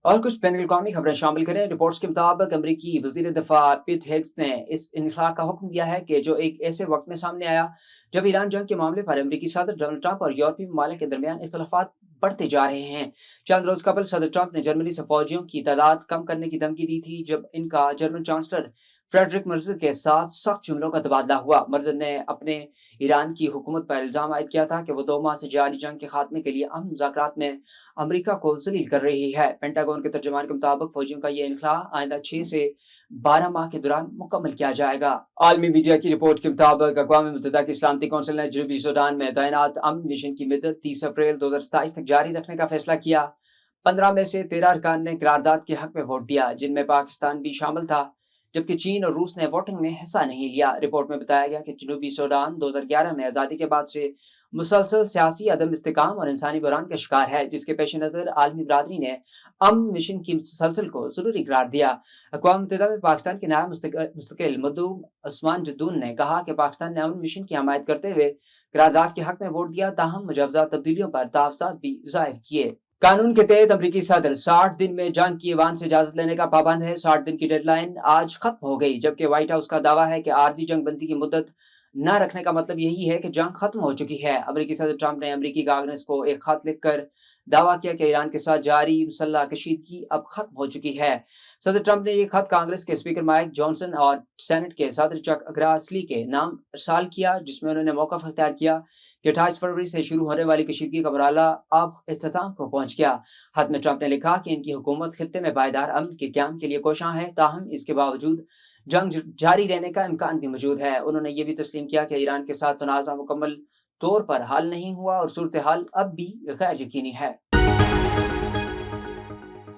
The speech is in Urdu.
اور کچھ بین الاقوامی خبریں شامل کریں۔ رپورٹس کے مطابق امریکی وزیر دفاع پیٹ ہیگس نے اس انخلا کا حکم دیا ہے کہ جو ایک ایسے وقت میں سامنے آیا جب ایران جنگ کے معاملے پر امریکی صدر ڈونلڈ ٹرمپ اور یورپی ممالک کے درمیان اختلافات بڑھتے جا رہے ہیں۔ چند روز قبل صدر ٹرمپ نے جرمنی سے فوجیوں کی تعداد کم کرنے کی دھمکی دی تھی جب ان کا جرمن چانسلر فریڈرک مرز کے ساتھ سخت جملوں کا تبادلہ ہوا۔ مرز نے اپنے ایران کی حکومت پر الزام عائد کیا تھا کہ وہ 2 ماہ سے جاری جنگ کے خاتمے کے لیے امن مذاکرات میں امریکہ کو ذلیل کر رہی ہے۔ پینٹاگون کے ترجمان کے مطابق فوجیوں کا یہ انخلا آئندہ 6 سے 12 ماہ کے دوران مکمل کیا جائے گا۔ عالمی میڈیا کی رپورٹ کے مطابق اقوام متحدہ کی سلامتی کونسل نے جنوبی سوڈان میں تعینات امن مشن کی مدت 30 اپریل 2027 تک جاری رکھنے کا فیصلہ کیا۔ 15 میں سے 13 ارکان نے قرارداد کے حق میں ووٹ دیا، جن میں پاکستان بھی شامل تھا، جبکہ چین اور روس نے ووٹنگ میں حصہ نہیں لیا۔ رپورٹ میں بتایا گیا کہ جنوبی سوڈان 2011 میں آزادی کے بعد سے مسلسل سیاسی عدم استحکام اور انسانی بحران کا شکار ہے، جس کے پیش نظر عالمی برادری نے امن مشن کی تسلسل کو ضروری قرار دیا۔ اقوام متحدہ میں پاکستان کے نائب مستقل مندوب عثمان جدون نے کہا کہ پاکستان نے امن مشن کی حمایت کرتے ہوئے قرارداد کے حق میں ووٹ دیا، تاہم مجوزہ تبدیلیوں پر تحفظات بھی ظاہر کیے۔ قانون کے تحت امریکی صدر 60 دن میں جنگ کی ایوان سے اجازت لینے کا پابند ہے۔ 60 دن کی ڈیڈ لائن آج ختم ہو گئی، جبکہ وائٹ ہاؤس کا دعویٰ ہے کہ عارضی جنگ بندی کی مدت نہ رکھنے کا مطلب یہی ہے کہ جنگ ختم ہو چکی ہے۔ امریکی صدر ٹرمپ نے امریکی کانگریس کو ایک خط لکھ کر دعویٰ کیا کہ ایران کے ساتھ جاری مسلح کشیدگی اب ختم ہو چکی ہے۔ صدر ٹرمپ نے یہ خط کانگریس کے اسپیکر مائک جانسن اور سینٹ کے صدر چک اگراسلی کے نام ارسال کیا، جس میں انہوں نے موقف اختیار کیا کہ 28 فروری سے شروع ہونے والی کشیدگی کا مرحلہ اب اختتام کو پہنچ گیا۔ خط میں ٹرمپ نے لکھا کہ ان کی حکومت خطے میں پائیدار امن کے قیام کے لیے کوشاں ہے، تاہم اس کے باوجود جنگ جاری رہنے کا امکان بھی موجود ہے۔ انہوں نے یہ بھی تسلیم کیا کہ ایران کے ساتھ تنازع مکمل طور پر حل نہیں ہوا اور صورتحال اب بھی غیر یقینی ہے۔